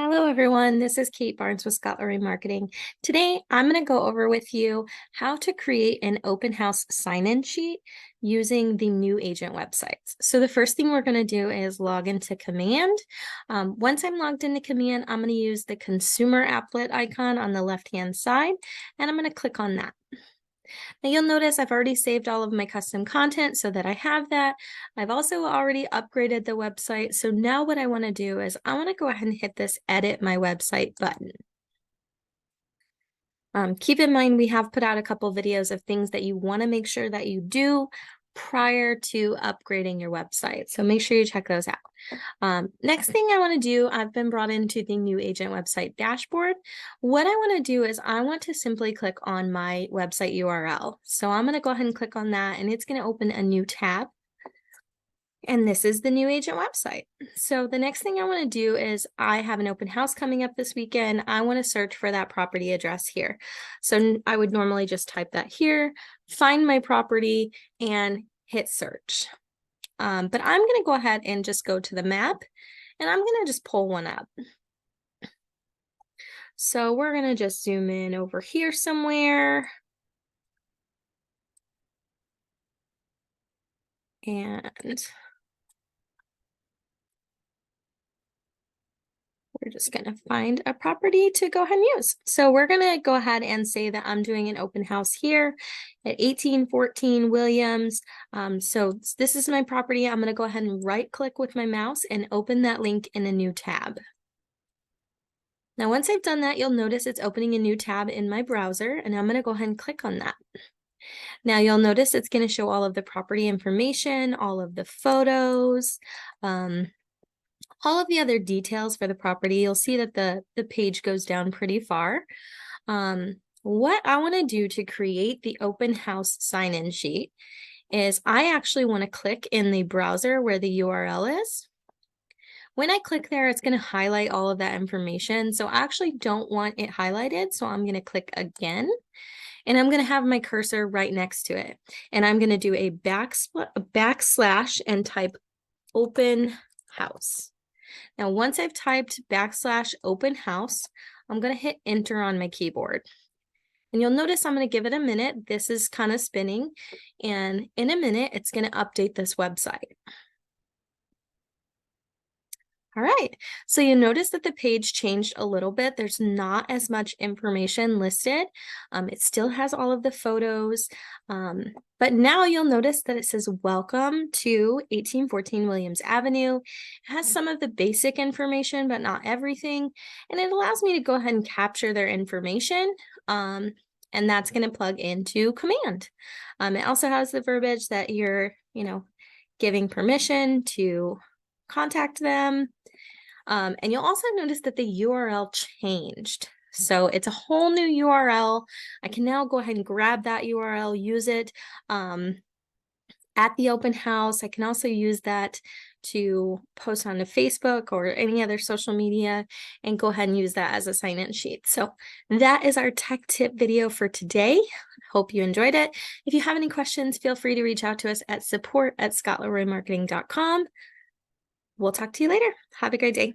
Hello, everyone. This is Kate Barnes with Scott Leroy Marketing. Today, I'm going to go over with you how to create an open house sign-in sheet using the new agent websites. So the first thing we're going to do is log into Command. Once I'm logged into Command, I'm going to use the consumer applet icon on the left-hand side, and I'm going to click on that. Now you'll notice I've already saved all of my custom content so that I have that. I've also already upgraded the website. So now what I want to do is I want to go ahead and hit this edit my website button. Keep in mind, we have put out a couple videos of things that you want to make sure that you do prior to upgrading your website. So make sure you check those out. Next thing I want to do, I've been brought into the new agent website dashboard. What I want to do is I want to simply click on my website URL. So I'm going to go ahead and click on that, and it's going to open a new tab. And this is the new agent website. So the next thing I want to do is I have an open house coming up this weekend. I want to search for that property address here. So I would normally just type that here, find my property, and hit search. But I'm going to go ahead and just go to the map, and I'm going to just pull one up. So we're going to just zoom in over here somewhere. And we're just going to find a property to go ahead and use. So we're going to go ahead and say that I'm doing an open house here at 1814 Williams. So this is my property. I'm going to go ahead and right click with my mouse and open that link in a new tab. Now, once I've done that, you'll notice it's opening a new tab in my browser, and I'm going to go ahead and click on that. Now, you'll notice it's going to show all of the property information, all of the photos, all of the other details for the property. You'll see that the page goes down pretty far. What I want to do to create the open house sign-in sheet is I actually want to click in the browser where the URL is. When I click there, it's going to highlight all of that information. So I actually don't want it highlighted. So I'm going to click again, and I'm going to have my cursor right next to it. And I'm going to do a backslash and type open house. Now, once I've typed backslash open house, I'm going to hit enter on my keyboard. And you'll notice I'm going to give it a minute. This is kind of spinning. And in a minute, it's going to update this website. All right, so you notice that the page changed a little bit. There's not as much information listed. It still has all of the photos, but now you'll notice that it says welcome to 1814 Williams Avenue. It has some of the basic information, but not everything. And it allows me to go ahead and capture their information. And that's going to plug into Command. It also has the verbiage that you're, giving permission to contact them. And you'll also notice that the URL changed. So it's a whole new URL. I can now go ahead and grab that URL, use it at the open house. I can also use that to post onto Facebook or any other social media and go ahead and use that as a sign-in sheet. So that is our tech tip video for today. Hope you enjoyed it. If you have any questions, feel free to reach out to us at support@scottleroymarketing.com. We'll talk to you later. Have a great day.